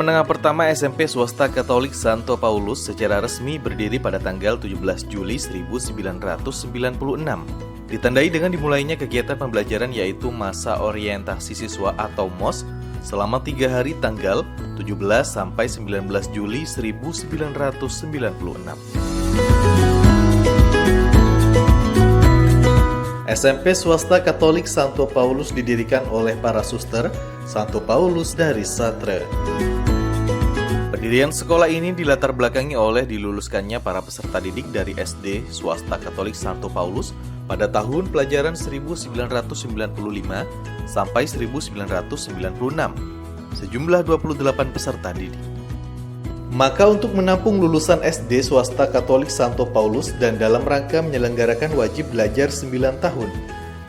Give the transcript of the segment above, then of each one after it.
menengah pertama SMP swasta Katolik Santo Paulus secara resmi berdiri pada tanggal 17 Juli 1996. Ditandai dengan dimulainya kegiatan pembelajaran yaitu masa orientasi siswa atau MOS selama 3 hari tanggal 17 sampai 19 Juli 1996. SMP swasta Katolik Santo Paulus didirikan oleh para suster Santo Paulus dari Satre. Pendirian sekolah ini dilatar belakangi oleh diluluskannya para peserta didik dari SD swasta Katolik Santo Paulus pada tahun pelajaran 1995 sampai 1996, sejumlah 28 peserta didik. Maka untuk menampung lulusan SD swasta Katolik Santo Paulus dan dalam rangka menyelenggarakan wajib belajar 9 tahun,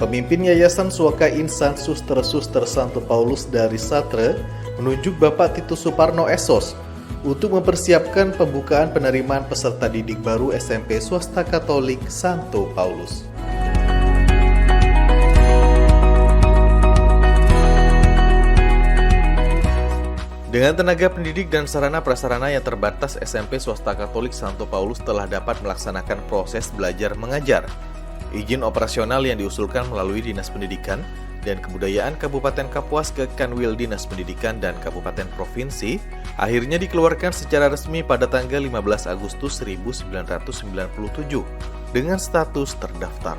pemimpin Yayasan Suaka Insan Suster-Suster Santo Paulus dari Satre menunjuk Bapak Titus Suparno Esos untuk mempersiapkan pembukaan penerimaan peserta didik baru SMP swasta Katolik Santo Paulus. Dengan tenaga pendidik dan sarana-prasarana yang terbatas, SMP swasta Katolik Santo Paulus telah dapat melaksanakan proses belajar mengajar. Izin operasional yang diusulkan melalui Dinas Pendidikan dan Kebudayaan Kabupaten Kapuas ke Kanwil Dinas Pendidikan dan Kabupaten Provinsi akhirnya dikeluarkan secara resmi pada tanggal 15 Agustus 1997 dengan status terdaftar.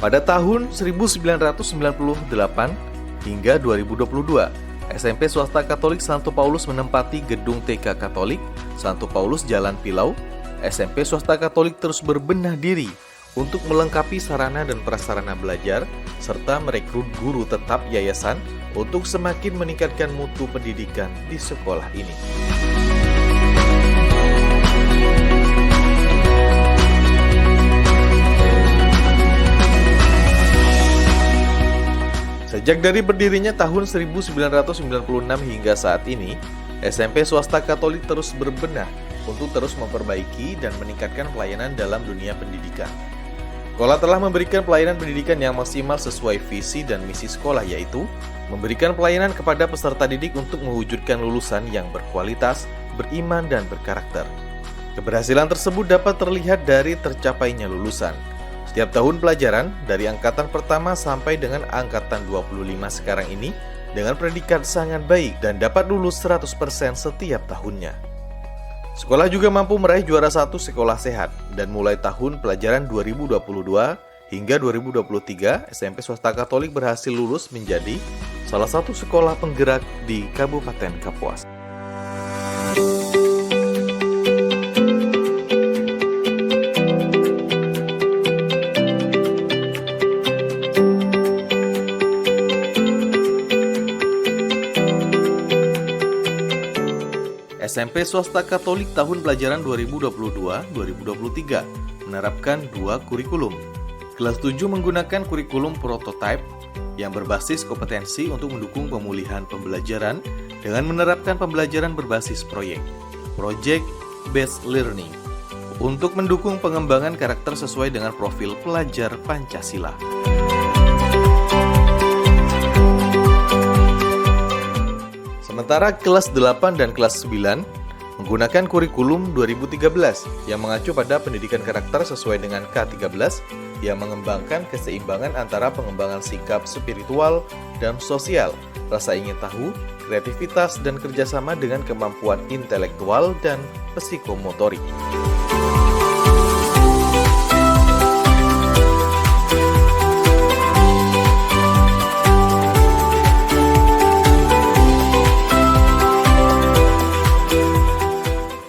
Pada tahun 1998 hingga 2022, SMP swasta Katolik Santo Paulus menempati gedung TK Katolik Santo Paulus Jalan Pilau. SMP swasta Katolik terus berbenah diri untuk melengkapi sarana dan prasarana belajar serta merekrut guru tetap yayasan untuk semakin meningkatkan mutu pendidikan di sekolah ini. Sejak dari berdirinya tahun 1996 hingga saat ini, SMP swasta Katolik terus berbenah untuk terus memperbaiki dan meningkatkan pelayanan dalam dunia pendidikan. Sekolah telah memberikan pelayanan pendidikan yang maksimal sesuai visi dan misi sekolah, yaitu memberikan pelayanan kepada peserta didik untuk mewujudkan lulusan yang berkualitas, beriman, dan berkarakter. Keberhasilan tersebut dapat terlihat dari tercapainya lulusan. Setiap tahun pelajaran, dari angkatan pertama sampai dengan angkatan 25 sekarang ini, dengan predikat sangat baik dan dapat lulus 100% setiap tahunnya. Sekolah juga mampu meraih juara 1 sekolah sehat, dan mulai tahun pelajaran 2022 hingga 2023, SMP swasta Katolik berhasil lulus menjadi salah satu sekolah penggerak di Kabupaten Kapuas. SMP swasta Katolik tahun pelajaran 2022-2023 menerapkan 2 kurikulum. Kelas 7 menggunakan kurikulum prototype yang berbasis kompetensi untuk mendukung pemulihan pembelajaran dengan menerapkan pembelajaran berbasis proyek, project based learning, untuk mendukung pengembangan karakter sesuai dengan profil pelajar Pancasila. Sementara kelas 8 dan kelas 9 menggunakan kurikulum 2013 yang mengacu pada pendidikan karakter sesuai dengan K13 yang mengembangkan keseimbangan antara pengembangan sikap spiritual dan sosial, rasa ingin tahu, kreativitas, dan kerjasama dengan kemampuan intelektual dan psikomotorik.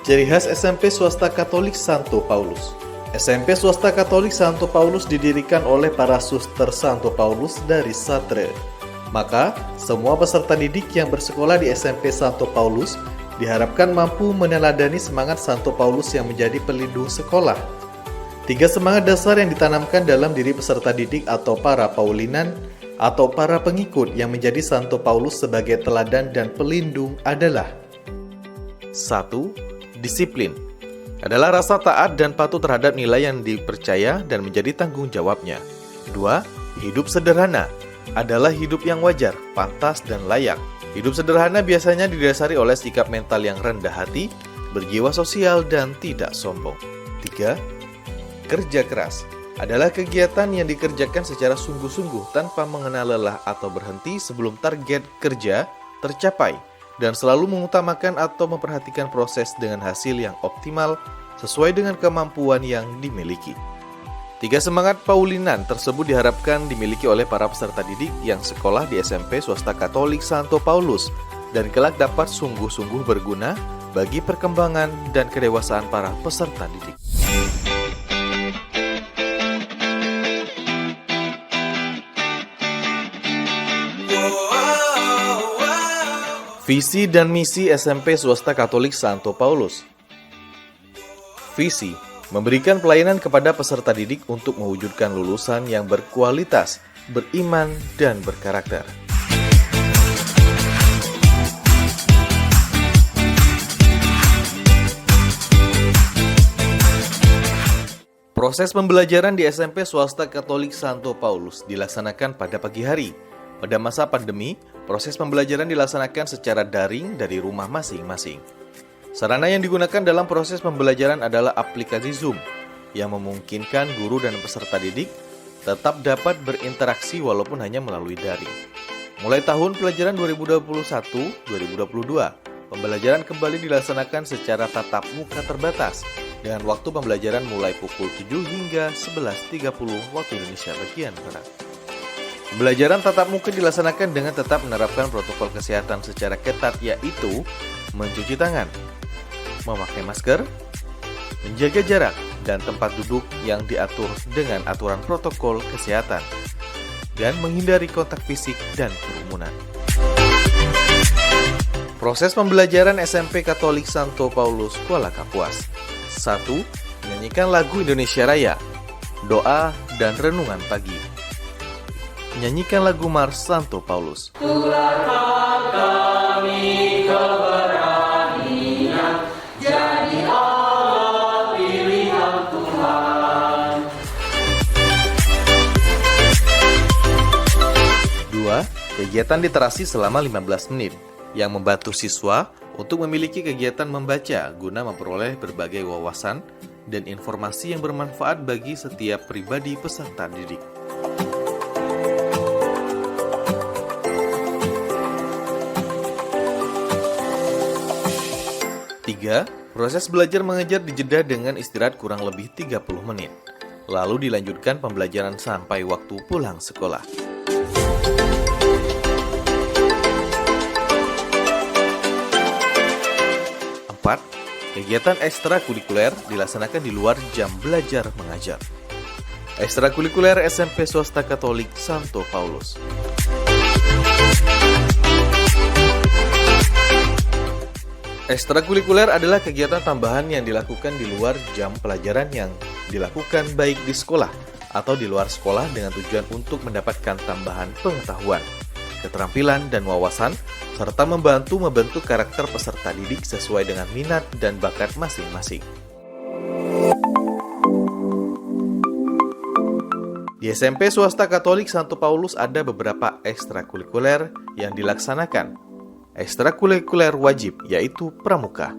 Ciri khas SMP swasta Katolik Santo Paulus. SMP swasta Katolik Santo Paulus didirikan oleh para suster Santo Paulus dari Satre. Maka, semua peserta didik yang bersekolah di SMP Santo Paulus diharapkan mampu meneladani semangat Santo Paulus yang menjadi pelindung sekolah. 3 semangat dasar yang ditanamkan dalam diri peserta didik atau para Paulinan atau para pengikut yang menjadi Santo Paulus sebagai teladan dan pelindung adalah: 1. Disiplin adalah rasa taat dan patuh terhadap nilai yang dipercaya dan menjadi tanggung jawabnya. 2. Hidup sederhana adalah hidup yang wajar, pantas, dan layak. Hidup sederhana biasanya didasari oleh sikap mental yang rendah hati, berjiwa sosial, dan tidak sombong. 3. Kerja keras adalah kegiatan yang dikerjakan secara sungguh-sungguh tanpa mengenal lelah atau berhenti sebelum target kerja tercapai, dan selalu mengutamakan atau memperhatikan proses dengan hasil yang optimal sesuai dengan kemampuan yang dimiliki. 3 semangat Paulinan tersebut diharapkan dimiliki oleh para peserta didik yang sekolah di SMP Swasta Katolik Santo Paulus dan kelak dapat sungguh-sungguh berguna bagi perkembangan dan kedewasaan para peserta didik. Visi dan misi SMP Swasta Katolik Santo Paulus. Visi memberikan pelayanan kepada peserta didik untuk mewujudkan lulusan yang berkualitas, beriman, dan berkarakter. Proses pembelajaran di SMP Swasta Katolik Santo Paulus dilaksanakan pada pagi hari. Pada masa pandemi, proses pembelajaran dilaksanakan secara daring dari rumah masing-masing. Sarana yang digunakan dalam proses pembelajaran adalah aplikasi Zoom yang memungkinkan guru dan peserta didik tetap dapat berinteraksi walaupun hanya melalui daring. Mulai tahun pelajaran 2021-2022, pembelajaran kembali dilaksanakan secara tatap muka terbatas dengan waktu pembelajaran mulai pukul 7 hingga 11.30 waktu Indonesia bagian Barat. Pembelajaran tatap muka dilaksanakan dengan tetap menerapkan protokol kesehatan secara ketat, yaitu mencuci tangan, memakai masker, menjaga jarak, dan tempat duduk yang diatur dengan aturan protokol kesehatan, dan menghindari kontak fisik dan kerumunan. Proses pembelajaran SMP Katolik Santo Paulus Kuala Kapuas. 1. Menyanyikan lagu Indonesia Raya, doa, dan renungan pagi. Menyanyikan lagu Mars Santo Paulus. Tularkan kami keberanian, jadi Allah pilihan Tuhan. 2. Kegiatan literasi selama 15 menit yang membantu siswa untuk memiliki kegiatan membaca guna memperoleh berbagai wawasan dan informasi yang bermanfaat bagi setiap pribadi peserta didik. 3. Proses belajar mengajar dijeda dengan istirahat kurang lebih 30 menit. Lalu dilanjutkan pembelajaran sampai waktu pulang sekolah. 4. Kegiatan ekstrakurikuler dilaksanakan di luar jam belajar mengajar. Ekstrakurikuler SMP Swasta Katolik Santo Paulus. Ekstrakurikuler adalah kegiatan tambahan yang dilakukan di luar jam pelajaran yang dilakukan baik di sekolah atau di luar sekolah dengan tujuan untuk mendapatkan tambahan pengetahuan, keterampilan, dan wawasan, serta membantu membentuk karakter peserta didik sesuai dengan minat dan bakat masing-masing. Di SMP Swasta Katolik Santo Paulus ada beberapa ekstrakurikuler yang dilaksanakan. Ekstrakurikuler wajib, yaitu pramuka.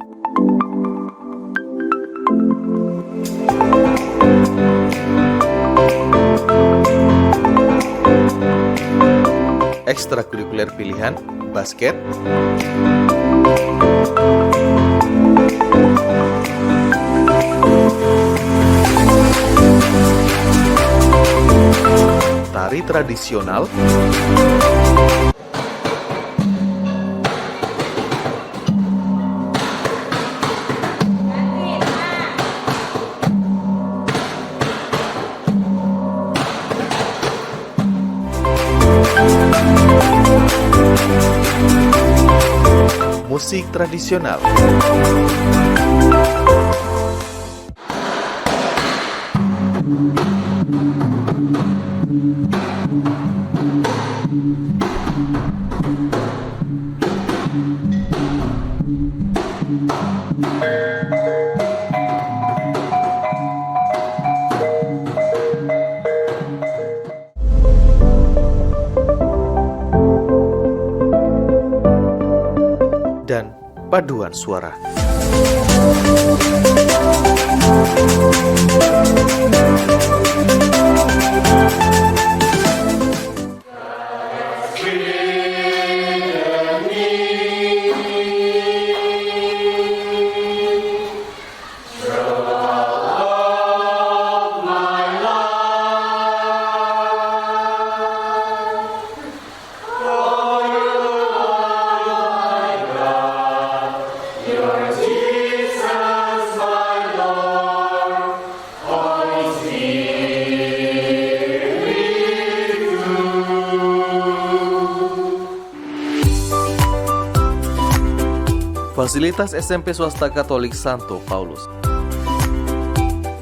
Ekstrakurikuler pilihan, basket, tari tradisional, musik tradisional, paduan suara. Fasilitas SMP Swasta Katolik Santo Paulus.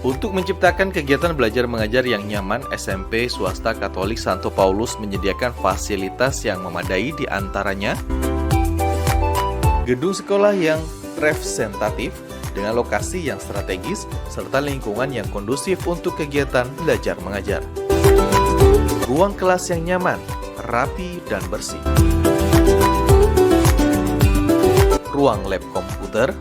Untuk menciptakan kegiatan belajar mengajar yang nyaman, SMP Swasta Katolik Santo Paulus menyediakan fasilitas yang memadai, di antaranya gedung sekolah yang representatif dengan lokasi yang strategis serta lingkungan yang kondusif untuk kegiatan belajar mengajar. Ruang kelas yang nyaman, rapi, dan bersih. Ruang lab komputer,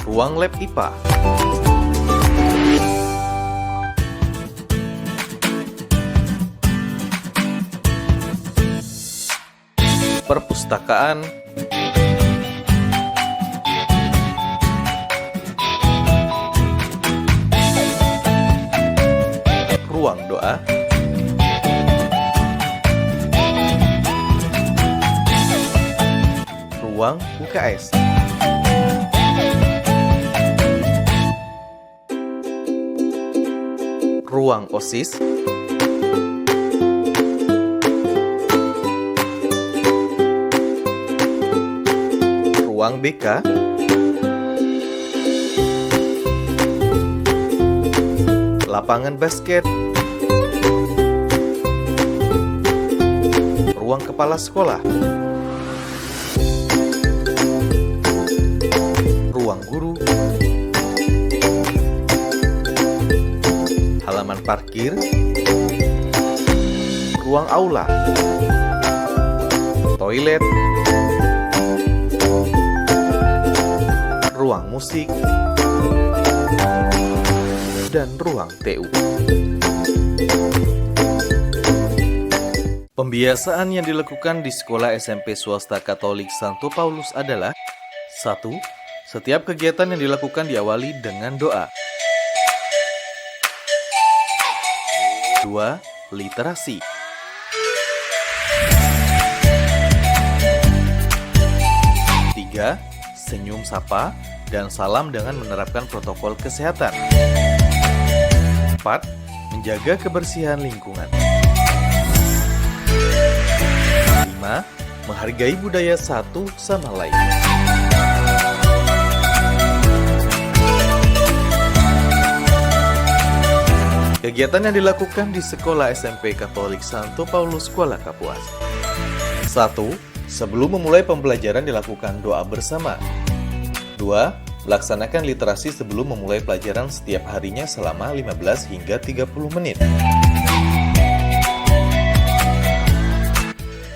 ruang lab IPA, perpustakaan, ruang doa, ruang UKS, ruang OSIS, ruang BK, lapangan basket, ruang kepala sekolah, ruang guru, halaman parkir, ruang aula, toilet, ruang musik, dan ruang TU. Pembiasaan yang dilakukan di sekolah SMP Swasta Katolik Santo Paulus adalah 1. Setiap kegiatan yang dilakukan diawali dengan doa. 2. Literasi. 3. Senyum sapa dan salam dengan menerapkan protokol kesehatan. 4. Menjaga kebersihan lingkungan. 5. Menghargai budaya satu sama lain. Kegiatan yang dilakukan di sekolah SMP Katolik Santo Paulus Kuala Kapuas. 1. Sebelum memulai pembelajaran dilakukan doa bersama. 2. Melaksanakan literasi sebelum memulai pelajaran setiap harinya selama 15 hingga 30 menit.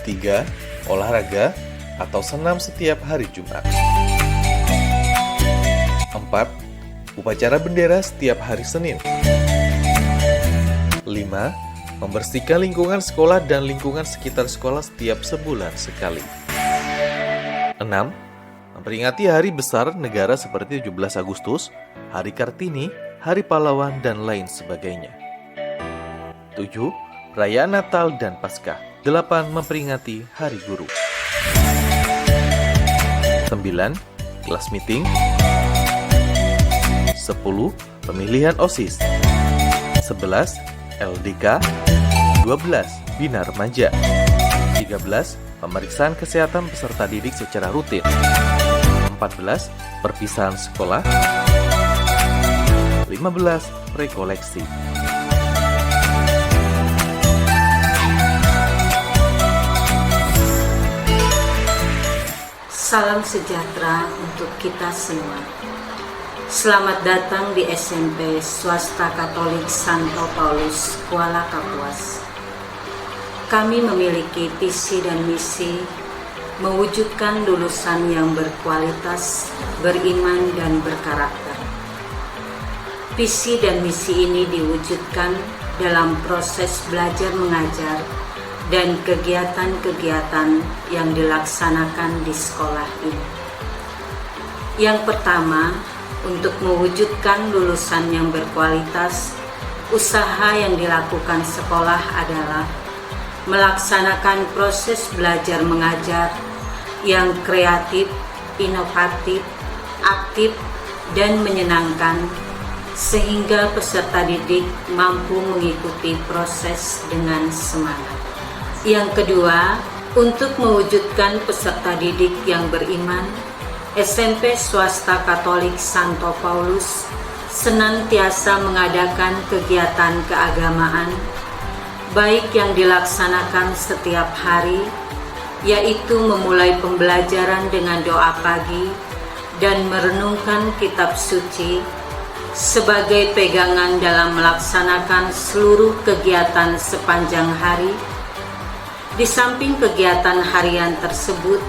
3. Olahraga atau senam setiap hari Jumat. 4. Upacara bendera setiap hari Senin. 5. Membersihkan lingkungan sekolah dan lingkungan sekitar sekolah setiap sebulan sekali. 6. Memperingati hari besar negara seperti 17 Agustus, Hari Kartini, Hari Pahlawan, dan lain sebagainya. 7. Perayaan Natal dan Paskah. 8. Memperingati Hari Guru. 9. Kelas meeting. 10. Pemilihan OSIS. 11. LDK. 12. Bina Remaja. 13. Pemeriksaan kesehatan peserta didik secara rutin. 14. Perpisahan sekolah. 15. Rekoleksi. Salam sejahtera untuk kita semua. Selamat datang di SMP Swasta Katolik Santo Paulus, Kuala Kapuas. Kami memiliki visi dan misi mewujudkan lulusan yang berkualitas, beriman, dan berkarakter. Visi dan misi ini diwujudkan dalam proses belajar mengajar dan kegiatan-kegiatan yang dilaksanakan di sekolah ini. Yang pertama, untuk mewujudkan lulusan yang berkualitas, usaha yang dilakukan sekolah adalah melaksanakan proses belajar mengajar yang kreatif, inovatif, aktif, dan menyenangkan, sehingga peserta didik mampu mengikuti proses dengan semangat. Yang kedua, untuk mewujudkan peserta didik yang beriman, SMP Swasta Katolik Santo Paulus senantiasa mengadakan kegiatan keagamaan, baik yang dilaksanakan setiap hari, yaitu memulai pembelajaran dengan doa pagi dan merenungkan kitab suci sebagai pegangan dalam melaksanakan seluruh kegiatan sepanjang hari. Di samping kegiatan harian tersebut,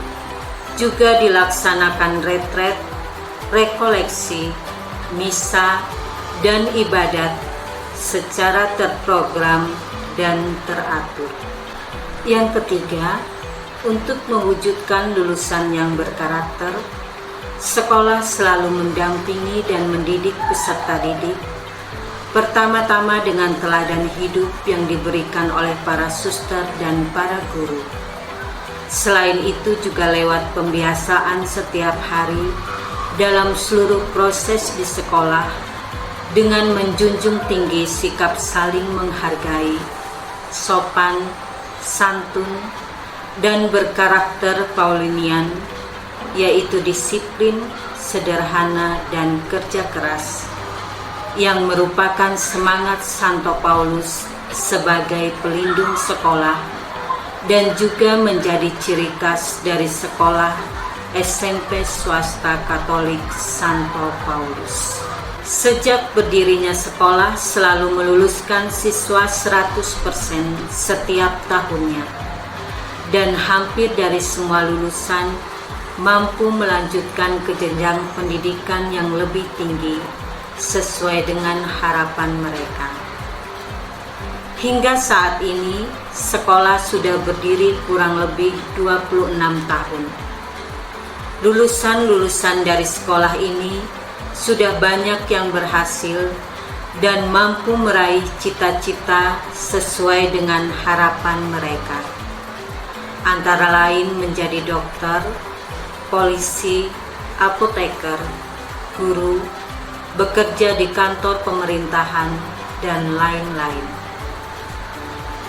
juga dilaksanakan retret, rekoleksi, misa, dan ibadat secara terprogram dan teratur. Yang ketiga, untuk mewujudkan lulusan yang berkarakter, sekolah selalu mendampingi dan mendidik peserta didik, pertama-tama dengan teladan hidup yang diberikan oleh para suster dan para guru. Selain itu juga lewat pembiasaan setiap hari dalam seluruh proses di sekolah dengan menjunjung tinggi sikap saling menghargai, sopan, santun, dan berkarakter Paulinian, yaitu disiplin, sederhana, dan kerja keras, yang merupakan semangat Santo Paulus sebagai pelindung sekolah dan juga menjadi ciri khas dari sekolah SMP Swasta Katolik Santo Paulus. Sejak berdirinya sekolah selalu meluluskan siswa 100% setiap tahunnya, dan hampir dari semua lulusan mampu melanjutkan ke jenjang pendidikan yang lebih tinggi sesuai dengan harapan mereka. Hingga saat ini, sekolah sudah berdiri kurang lebih 26 tahun. Lulusan-lulusan dari sekolah ini sudah banyak yang berhasil dan mampu meraih cita-cita sesuai dengan harapan mereka. Antara lain menjadi dokter, polisi, apoteker, guru, bekerja di kantor pemerintahan, dan lain-lain.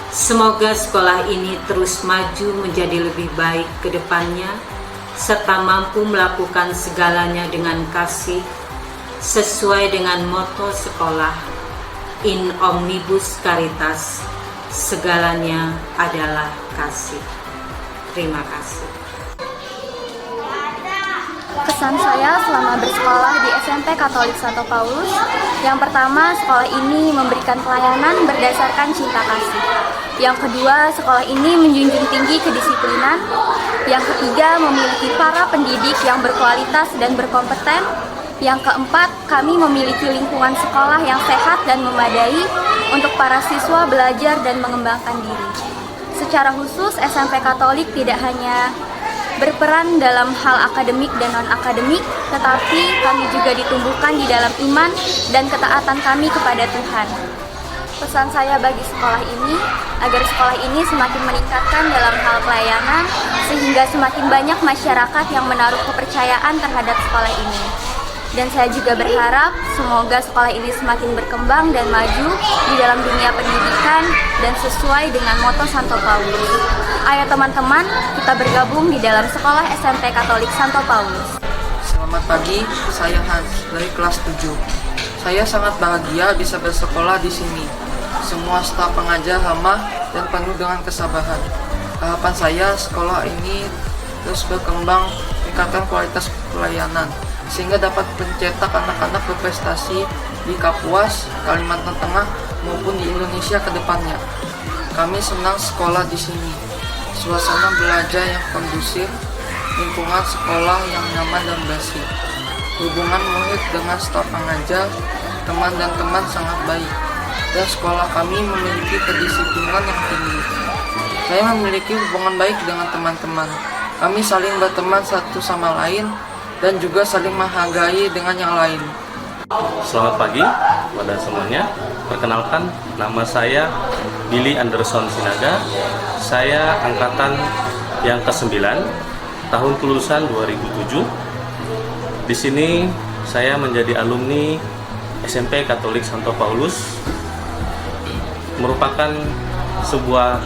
Semoga sekolah ini terus maju menjadi lebih baik ke depannya, serta mampu melakukan segalanya dengan kasih, sesuai dengan moto sekolah, In Omnibus Caritas, segalanya adalah kasih. Terima kasih. Kesan saya selama bersekolah di SMP Katolik Santo Paulus, yang pertama, sekolah ini memberikan pelayanan berdasarkan cinta kasih. Yang kedua, sekolah ini menjunjung tinggi kedisiplinan. Yang ketiga, memiliki para pendidik yang berkualitas dan berkompeten. Yang keempat, kami memiliki lingkungan sekolah yang sehat dan memadai untuk para siswa belajar dan mengembangkan diri. Secara khusus, SMP Katolik tidak hanya berperan dalam hal akademik dan non-akademik, tetapi kami juga ditumbuhkan di dalam iman dan ketaatan kami kepada Tuhan. Pesan saya bagi sekolah ini, agar sekolah ini semakin meningkatkan dalam hal pelayanan, sehingga semakin banyak masyarakat yang menaruh kepercayaan terhadap sekolah ini. Dan saya juga berharap semoga sekolah ini semakin berkembang dan maju di dalam dunia pendidikan dan sesuai dengan moto Santo Paulus. Ayo teman-teman, kita bergabung di dalam sekolah SMP Katolik Santo Paulus. Selamat pagi, saya Hans dari kelas 7. Saya sangat bahagia bisa bersekolah di sini. Semua staf pengajar ramah dan penuh dengan kesabaran. Harapan saya sekolah ini terus berkembang, meningkatkan kualitas pelayanan, sehingga dapat mencetak anak-anak berprestasi di Kapuas, Kalimantan Tengah maupun di Indonesia ke depannya. Kami senang sekolah di sini. Suasana belajar yang kondusif, lingkungan sekolah yang nyaman dan bersih. Hubungan murid dengan staf pengajar, teman dan teman sangat baik. Dan sekolah kami memiliki kedisiplinan yang tinggi. Saya memiliki hubungan baik dengan teman-teman. Kami saling berteman satu sama lain dan juga saling menghargai dengan yang lain. Selamat pagi kepada semuanya. Perkenalkan, nama saya Billy Anderson Sinaga. Saya angkatan yang ke-9, tahun kelulusan 2007. Di sini saya menjadi alumni SMP Katolik Santo Paulus. Merupakan sebuah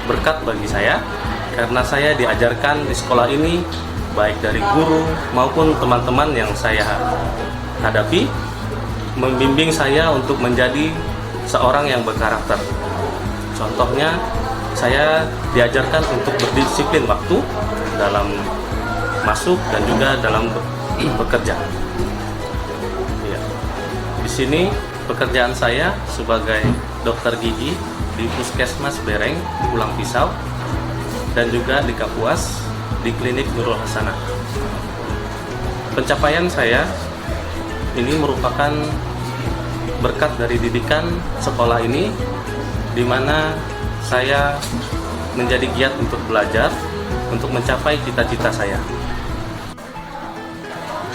berkat bagi saya karena saya diajarkan di sekolah ini baik dari guru maupun teman-teman yang saya hadapi, membimbing saya untuk menjadi seorang yang berkarakter. Contohnya, saya diajarkan untuk berdisiplin waktu dalam masuk dan juga dalam bekerja. Ya. Di sini pekerjaan saya sebagai dokter gigi di Puskesmas Bereng, Pulang Pisau, dan juga di Kapuas, di Klinik Nurul Hasanah. Pencapaian saya ini merupakan berkat dari didikan sekolah ini, di mana saya menjadi giat untuk belajar, untuk mencapai cita-cita saya.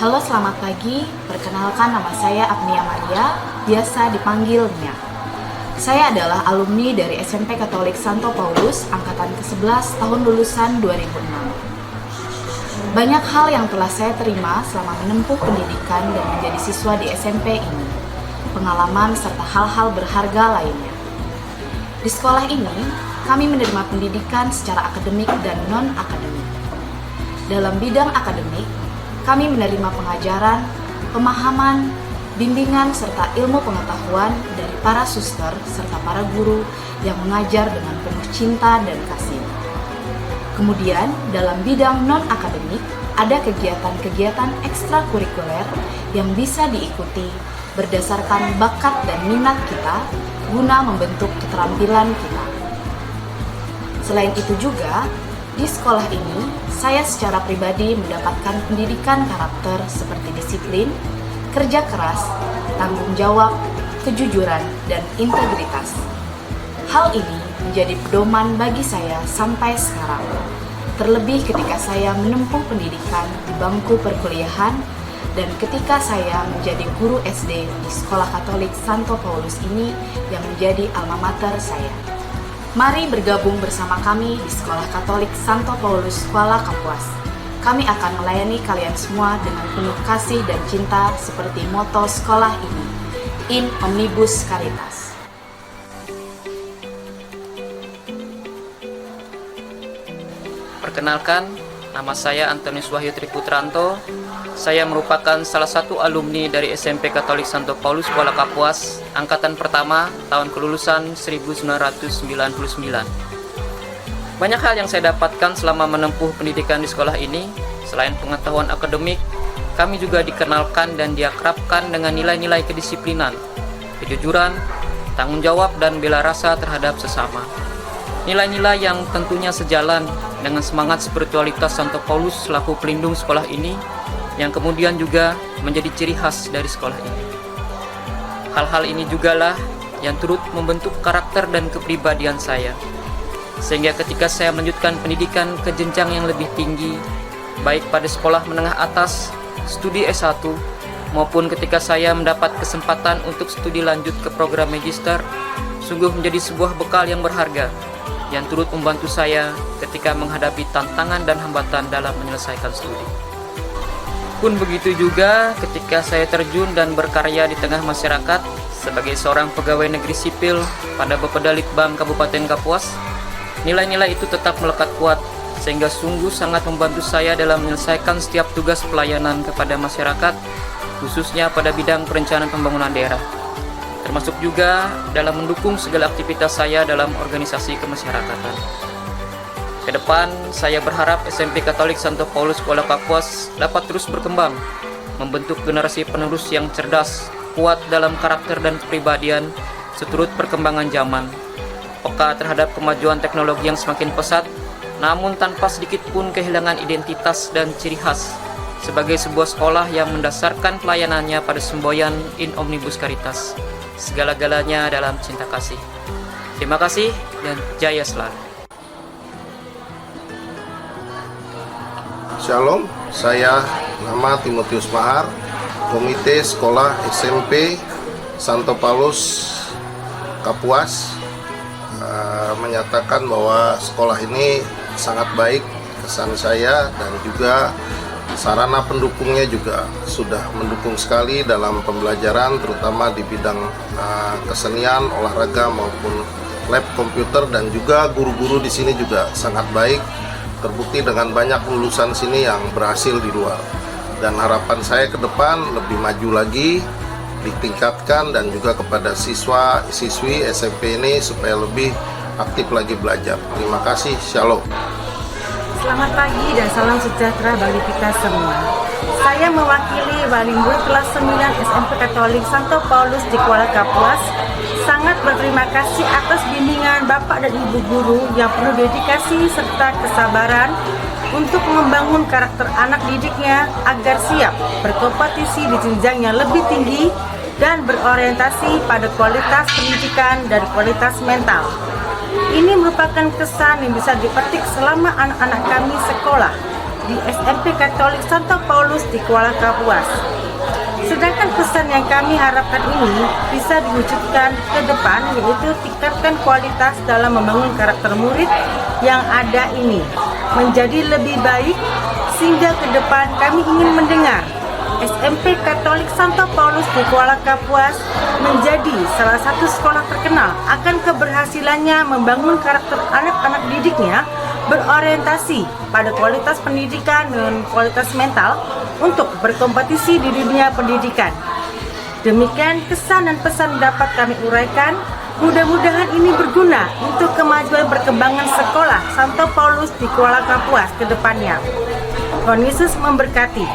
Halo, selamat pagi. Perkenalkan, nama saya Agnia Maria, biasa dipanggil Nia. Saya adalah alumni dari SMP Katolik Santo Paulus, angkatan ke-11 tahun lulusan 2006. Banyak hal yang telah saya terima selama menempuh pendidikan dan menjadi siswa di SMP ini, pengalaman serta hal-hal berharga lainnya. Di sekolah ini, kami menerima pendidikan secara akademik dan non-akademik. Dalam bidang akademik, kami menerima pengajaran, pemahaman, bimbingan serta ilmu pengetahuan dari para suster serta para guru yang mengajar dengan penuh cinta dan kasih. Kemudian, dalam bidang non-akademik, ada kegiatan-kegiatan ekstrakurikuler yang bisa diikuti berdasarkan bakat dan minat kita guna membentuk keterampilan kita. Selain itu juga, di sekolah ini, saya secara pribadi mendapatkan pendidikan karakter seperti disiplin, kerja keras, tanggung jawab, kejujuran, dan integritas. Hal ini menjadi pedoman bagi saya sampai sekarang. Terlebih ketika saya menempuh pendidikan di bangku perkuliahan dan ketika saya menjadi guru SD di Sekolah Katolik Santo Paulus ini yang menjadi alma mater saya. Mari bergabung bersama kami di Sekolah Katolik Santo Paulus Kuala Kapuas. Kami akan melayani kalian semua dengan penuh kasih dan cinta seperti moto sekolah ini, In Omnibus Caritas. Perkenalkan, nama saya Antonius Wahyu Triputranto. Saya merupakan salah satu alumni dari SMP Katolik Santo Paulus Kuala Kapuas, angkatan pertama tahun kelulusan 1999. Banyak hal yang saya dapatkan selama menempuh pendidikan di sekolah ini. Selain pengetahuan akademik, kami juga dikenalkan dan diakrabkan dengan nilai-nilai kedisiplinan, kejujuran, tanggung jawab, dan bela rasa terhadap sesama. Nilai-nilai yang tentunya sejalan dengan semangat spiritualitas Santo Paulus selaku pelindung sekolah ini, yang kemudian juga menjadi ciri khas dari sekolah ini. Hal-hal ini jugalah yang turut membentuk karakter dan kepribadian saya, sehingga ketika saya melanjutkan pendidikan ke jenjang yang lebih tinggi, baik pada sekolah menengah atas, studi S1, maupun ketika saya mendapat kesempatan untuk studi lanjut ke program magister, sungguh menjadi sebuah bekal yang berharga, yang turut membantu saya ketika menghadapi tantangan dan hambatan dalam menyelesaikan studi. Pun begitu juga ketika saya terjun dan berkarya di tengah masyarakat sebagai seorang pegawai negeri sipil pada Bapeda Litbang Kabupaten Kapuas, nilai-nilai itu tetap melekat kuat sehingga sungguh sangat membantu saya dalam menyelesaikan setiap tugas pelayanan kepada masyarakat, khususnya pada bidang perencanaan pembangunan daerah, termasuk juga dalam mendukung segala aktivitas saya dalam organisasi kemasyarakatan. Kedepan, saya berharap SMP Katolik Santo Paulus Kuala Kapuas dapat terus berkembang, membentuk generasi penerus yang cerdas, kuat dalam karakter dan kepribadian, seturut perkembangan zaman, peka terhadap kemajuan teknologi yang semakin pesat, namun tanpa sedikit pun kehilangan identitas dan ciri khas, sebagai sebuah sekolah yang mendasarkan pelayanannya pada semboyan In Omnibus Caritas, segala-galanya dalam cinta kasih. Terima kasih dan jaya selalu. Shalom, saya nama Timotius Mahar, Komite Sekolah SMP Santo Paulus Kapuas, menyatakan bahwa sekolah ini sangat baik kesan saya, dan juga sarana pendukungnya juga sudah mendukung sekali dalam pembelajaran, terutama di bidang kesenian, olahraga maupun lab komputer, dan juga guru-guru di sini juga sangat baik. Terbukti dengan banyak lulusan sini yang berhasil di luar, dan harapan saya ke depan lebih maju lagi, ditingkatkan, dan juga kepada siswa-siswi SMP ini supaya lebih aktif lagi belajar. Terima kasih, shalom. Selamat pagi dan salam sejahtera bagi kita semua. Saya mewakili wali murid kelas 9 SMP Katolik Santo Paulus di Kuala Kapuas. Sangat berterima kasih atas bimbingan Bapak dan Ibu guru yang penuh dedikasi serta kesabaran untuk membangun karakter anak didiknya agar siap berkompetisi di jenjang yang lebih tinggi dan berorientasi pada kualitas pendidikan dan kualitas mental. Ini merupakan kesan yang bisa dipetik selama anak-anak kami sekolah di SMP Katolik Santo Paulus di Kuala Kapuas. Sedangkan pesan yang kami harapkan ini bisa diwujudkan ke depan, yaitu tingkatkan kualitas dalam membangun karakter murid yang ada ini menjadi lebih baik, sehingga ke depan kami ingin mendengar SMP Katolik Santo Paulus di Kuala Kapuas menjadi salah satu sekolah terkenal akan keberhasilannya membangun karakter anak-anak didiknya berorientasi pada kualitas pendidikan dan kualitas mental untuk berkompetisi di dunia pendidikan. Demikian kesan dan pesan dapat kami uraikan. Mudah-mudahan ini berguna untuk kemajuan perkembangan sekolah Santo Paulus di Kuala Kapuas ke depannya. Tuhan Yesus memberkati.